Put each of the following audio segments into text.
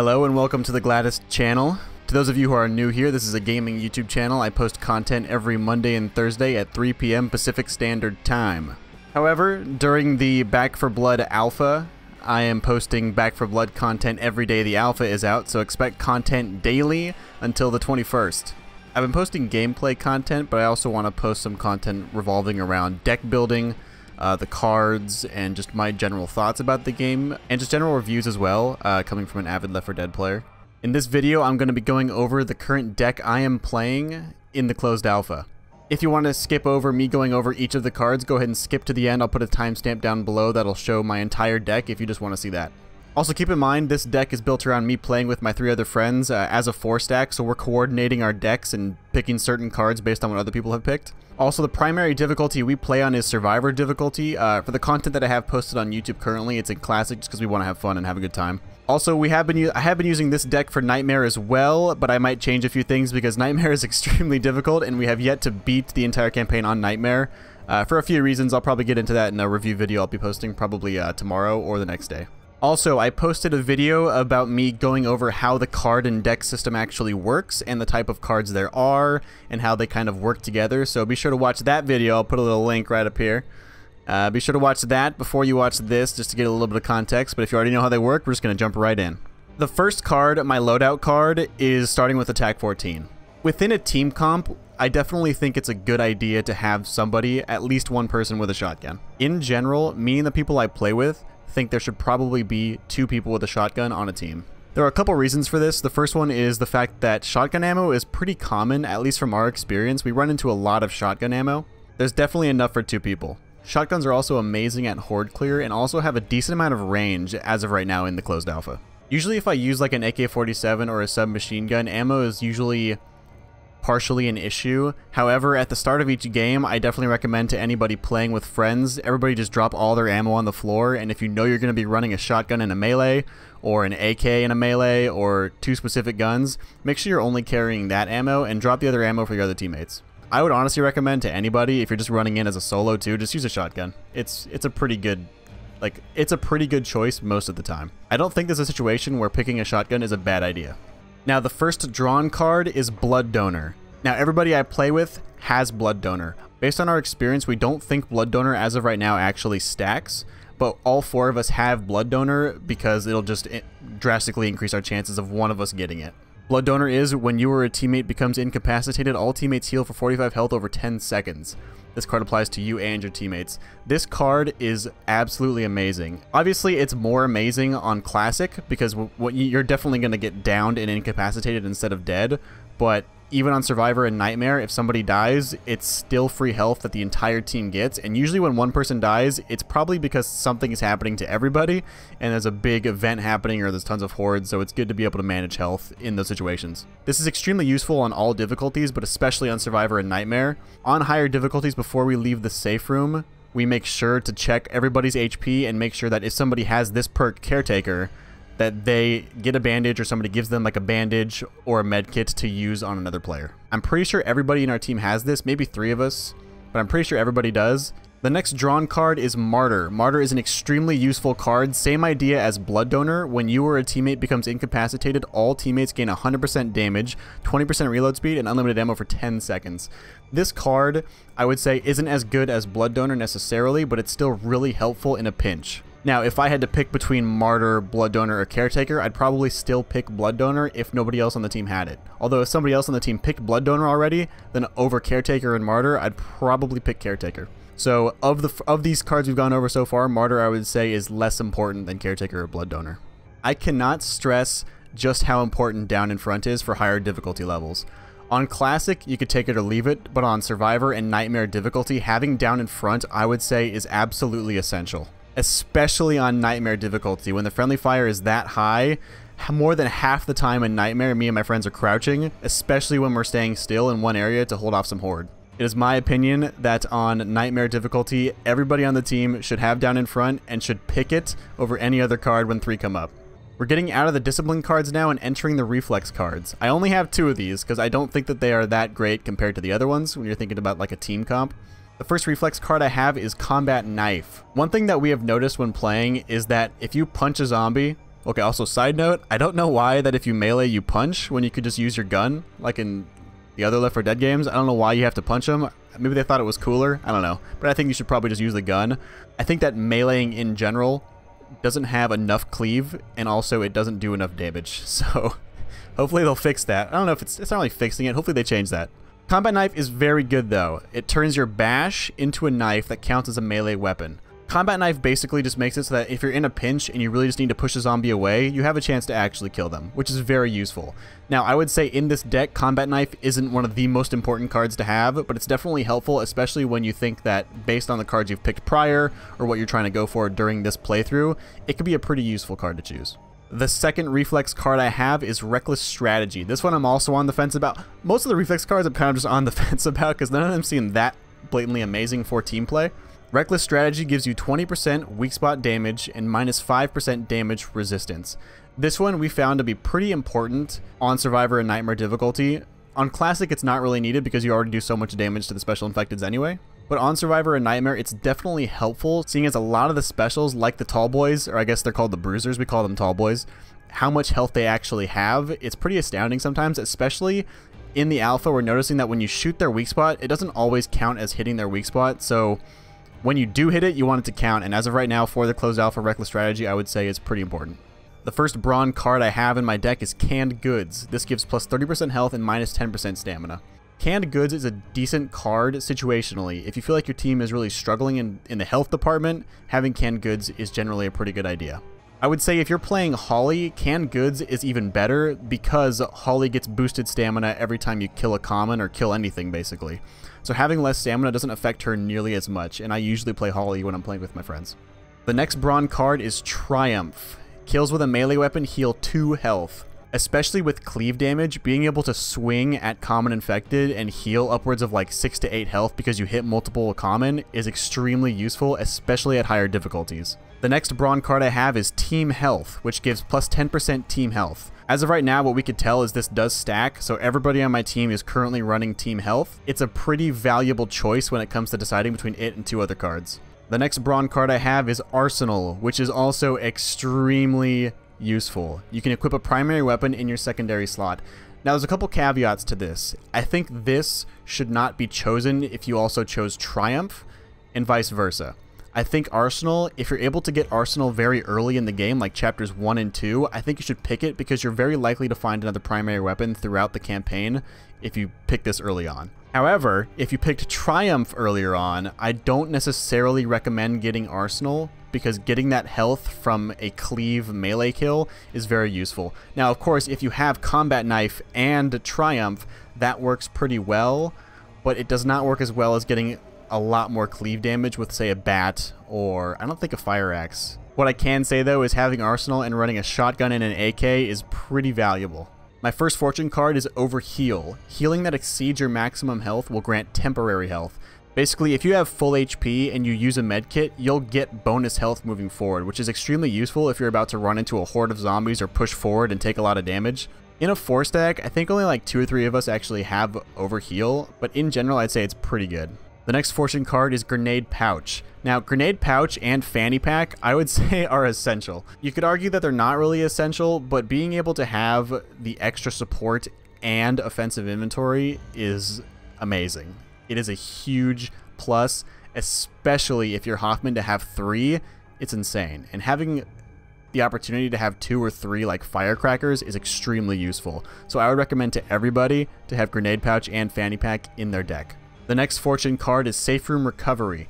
Hello and welcome to the Gladys channel. To those of you who are new here, this is a gaming YouTube channel. I post content every Monday and Thursday at 3 p.m. Pacific Standard Time. However, during the Back 4 Blood Alpha, I am posting Back 4 Blood content every day the alpha is out, so expect content daily until the 21st. I've been posting gameplay content, but I also want to post some content revolving around deck building, the cards, and just my general thoughts about the game, and just general reviews as well, coming from an avid Left 4 Dead player. In this video, I'm going to be going over the current deck I am playing in the closed alpha. If you want to skip over me going over each of the cards, go ahead and skip to the end. I'll put a timestamp down below that'll show my entire deck if you just want to see that. Also, keep in mind, this deck is built around me playing with my 3 other friends as a 4-stack, so we're coordinating our decks and picking certain cards based on what other people have picked. Also, the primary difficulty we play on is Survivor difficulty. For the content that I have posted on YouTube currently, it's in Classic just because we want to have fun and have a good time. Also, I have been using this deck for Nightmare as well, but I might change a few things because Nightmare is extremely difficult, and we have yet to beat the entire campaign on Nightmare. For a few reasons, I'll probably get into that in a review video I'll be posting probably tomorrow or the next day. Also, I posted a video about me going over how the card and deck system actually works and the type of cards there are and how they kind of work together, so be sure to watch that video. I'll put a little link right up here. Be sure to watch that before you watch this just to get a little bit of context, but if you already know how they work, we're just going to jump right in. The first card, my loadout card, is starting with Attack 14. Within a team comp, I definitely think it's a good idea to have somebody, at least one person with a shotgun. In general, me and the people I play with think there should probably be 2 people with a shotgun on a team. There are a couple reasons for this. The first one is the fact that shotgun ammo is pretty common, at least from our experience. We run into a lot of shotgun ammo. There's definitely enough for 2 people. Shotguns are also amazing at horde clear and also have a decent amount of range as of right now in the closed alpha. Usually if I use like an AK-47 or a submachine gun, ammo is usually partially an issue. However, at the start of each game, I definitely recommend to anybody playing with friends, everybody just drop all their ammo on the floor, and if you know you're going to be running a shotgun in a melee, or an AK in a melee, or 2 specific guns, make sure you're only carrying that ammo and drop the other ammo for your other teammates. I would honestly recommend to anybody, if you're just running in as a solo too, just use a shotgun. It's a pretty good choice most of the time. I don't think there's a situation where picking a shotgun is a bad idea. Now, the first drawn card is Blood Donor. Now, everybody I play with has Blood Donor. Based on our experience, we don't think Blood Donor as of right now actually stacks, but all 4 of us have Blood Donor because it'll just drastically increase our chances of one of us getting it. Blood Donor is when you or a teammate becomes incapacitated, all teammates heal for 45 health over 10 seconds. This card applies to you and your teammates. This card is absolutely amazing. Obviously, it's more amazing on Classic because you're definitely going to get downed and incapacitated instead of dead, but even on Survivor and Nightmare, if somebody dies, it's still free health that the entire team gets, and usually when one person dies, it's probably because something is happening to everybody, and there's a big event happening or there's tons of hordes, so it's good to be able to manage health in those situations. This is extremely useful on all difficulties, but especially on Survivor and Nightmare. On higher difficulties, before we leave the safe room, we make sure to check everybody's HP and make sure that if somebody has this perk, Caretaker, that they get a bandage or somebody gives them like a bandage or a med kit to use on another player. I'm pretty sure everybody in our team has this, maybe 3 of us, but I'm pretty sure everybody does. The next drawn card is Martyr. Martyr is an extremely useful card, same idea as Blood Donor. When you or a teammate becomes incapacitated, all teammates gain 100% damage, 20% reload speed, and unlimited ammo for 10 seconds. This card, I would say, isn't as good as Blood Donor necessarily, but it's still really helpful in a pinch. Now, if I had to pick between Martyr, Blood Donor, or Caretaker, I'd probably still pick Blood Donor if nobody else on the team had it. Although if somebody else on the team picked Blood Donor already, then over Caretaker and Martyr, I'd probably pick Caretaker. So of these cards we've gone over so far, Martyr I would say is less important than Caretaker or Blood Donor. I cannot stress just how important Down in Front is for higher difficulty levels. On Classic, you could take it or leave it, but on Survivor and Nightmare difficulty, having Down in Front, I would say, is absolutely essential. Especially on Nightmare difficulty. When the friendly fire is that high, more than half the time in Nightmare, me and my friends are crouching, especially when we're staying still in one area to hold off some horde. It is my opinion that on Nightmare difficulty, everybody on the team should have Down in Front and should pick it over any other card when 3 come up. We're getting out of the discipline cards now and entering the reflex cards. I only have 2 of these because I don't think that they are that great compared to the other ones when you're thinking about like a team comp. The first reflex card I have is Combat Knife. One thing that we have noticed when playing is that if you punch a zombie, Okay, also side note, I don't know why that if you melee, you punch when you could just use your gun, like in the other Left 4 Dead games. I don't know why you have to punch them. Maybe they thought it was cooler. I don't know. But I think you should probably just use the gun. I think that meleeing in general doesn't have enough cleave, and also it doesn't do enough damage. So hopefully they'll fix that. I don't know if it's not really fixing it. Hopefully they change that. Combat knife is very good though. It turns your bash into a knife that counts as a melee weapon. Combat knife basically just makes it so that if you're in a pinch and you really just need to push a zombie away, you have a chance to actually kill them, which is very useful. Now, I would say in this deck, combat knife isn't one of the most important cards to have, but it's definitely helpful, especially when you think that based on the cards you've picked prior or what you're trying to go for during this playthrough, it could be a pretty useful card to choose. The second reflex card I have is Reckless Strategy. This one I'm also on the fence about. Most of the reflex cards I'm kind of just on the fence about because none of them seem that blatantly amazing for team play. Reckless Strategy gives you 20% weak spot damage and minus 5% damage resistance. This one we found to be pretty important on Survivor and Nightmare difficulty. On Classic it's not really needed because you already do so much damage to the special infecteds anyway. But on Survivor and Nightmare it's definitely helpful, seeing as a lot of the specials, like the Tall Boys, or I guess they're called the Bruisers, we call them Tall Boys, how much health they actually have. It's pretty astounding sometimes, especially in the alpha. We're noticing that when you shoot their weak spot, it doesn't always count as hitting their weak spot, so when you do hit it, you want it to count, and as of right now, for the closed alpha Reckless Strategy, I would say it's pretty important. The first Brawn card I have in my deck is Canned Goods. This gives plus 30% health and minus 10% stamina. Canned Goods is a decent card situationally. If you feel like your team is really struggling in the health department, having Canned Goods is generally a pretty good idea. I would say if you're playing Holly, Canned Goods is even better because Holly gets boosted stamina every time you kill a common or kill anything, basically. So having less stamina doesn't affect her nearly as much, and I usually play Holly when I'm playing with my friends. The next Brawn card is Triumph. Kills with a melee weapon heal 2 health. Especially with cleave damage, being able to swing at common infected and heal upwards of like 6 to 8 health because you hit multiple common is extremely useful, especially at higher difficulties. The next Brawn card I have is Team Health, which gives plus 10% team health. As of right now, what we could tell is this does stack, so everybody on my team is currently running Team Health. It's a pretty valuable choice when it comes to deciding between it and 2 other cards. The next Brawn card I have is Arsenal, which is also extremely useful. You can equip a primary weapon in your secondary slot. Now there's a couple caveats to this. I think this should not be chosen if you also chose Triumph, and vice versa. I think Arsenal, if you're able to get Arsenal very early in the game, like chapters 1 and 2, I think you should pick it because you're very likely to find another primary weapon throughout the campaign if you pick this early on. However, if you picked Triumph earlier on, I don't necessarily recommend getting Arsenal because getting that health from a cleave melee kill is very useful. Now, of course, if you have Combat Knife and Triumph, that works pretty well, but it does not work as well as getting a lot more cleave damage with, say, a bat or I don't think a fire axe. What I can say though is having Arsenal and running a shotgun and an AK is pretty valuable. My first fortune card is Overheal. Healing that exceeds your maximum health will grant temporary health. Basically, if you have full HP and you use a medkit, you'll get bonus health moving forward, which is extremely useful if you're about to run into a horde of zombies or push forward and take a lot of damage. In a 4-stack, I think only like 2 or 3 of us actually have Overheal, but in general I'd say it's pretty good. The next fortune card is Grenade Pouch. Now, Grenade Pouch and Fanny Pack, I would say, are essential. You could argue that they're not really essential, but being able to have the extra support and offensive inventory is amazing. It is a huge plus, especially if you're Hoffman to have 3, it's insane. And having the opportunity to have 2 or 3 like firecrackers is extremely useful. So I would recommend to everybody to have Grenade Pouch and Fanny Pack in their deck. The next fortune card is Safe Room Recovery.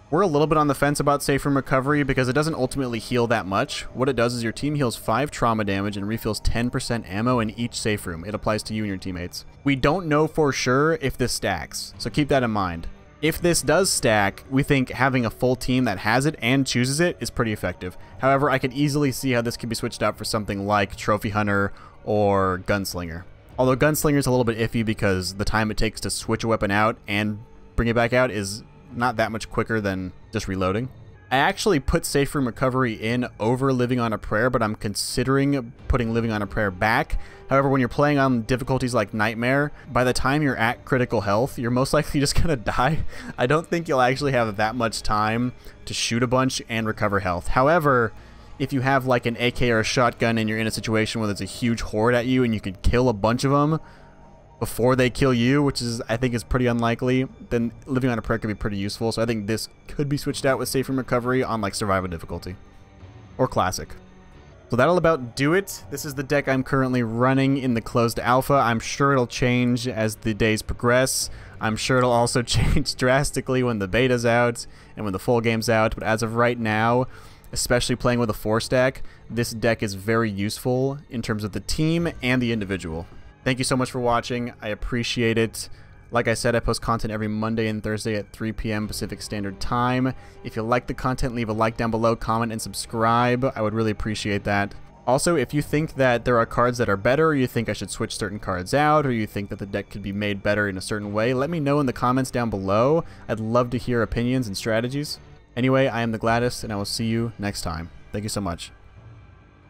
We're a little bit on the fence about Safe Room Recovery because it doesn't ultimately heal that much. What it does is your team heals 5 trauma damage and refills 10% ammo in each safe room. It applies to you and your teammates. We don't know for sure if this stacks, so keep that in mind. If this does stack, we think having a full team that has it and chooses it is pretty effective. However, I could easily see how this could be switched out for something like Trophy Hunter or Gunslinger. Although Gunslinger is a little bit iffy because the time it takes to switch a weapon out and bring it back out is not that much quicker than just reloading. I actually put Safe Room Recovery in over Living on a Prayer, but I'm considering putting Living on a Prayer back. However, when you're playing on difficulties like Nightmare, by the time you're at critical health, you're most likely just gonna die. I don't think you'll actually have that much time to shoot a bunch and recover health. However, if you have like an AK or a shotgun and you're in a situation where there's a huge horde at you and you could kill a bunch of them before they kill you, which is, I think, is pretty unlikely, then living on a prayer could be pretty useful. So I think this could be switched out with safe room recovery on like survival difficulty or classic. So that'll about do it. This is the deck I'm currently running in the closed alpha. I'm sure it'll change as the days progress. I'm sure it'll also change drastically when the beta's out and when the full game's out. But as of right now, especially playing with a 4-stack, this deck is very useful in terms of the team and the individual. Thank you so much for watching. I appreciate it. Like I said, I post content every Monday and Thursday at 3 p.m. Pacific Standard Time. If you like the content, leave a like down below, comment, and subscribe. I would really appreciate that. Also, if you think that there are cards that are better, or you think I should switch certain cards out, or you think that the deck could be made better in a certain way, let me know in the comments down below. I'd love to hear opinions and strategies. Anyway, I am the Gladys, and I will see you next time. Thank you so much.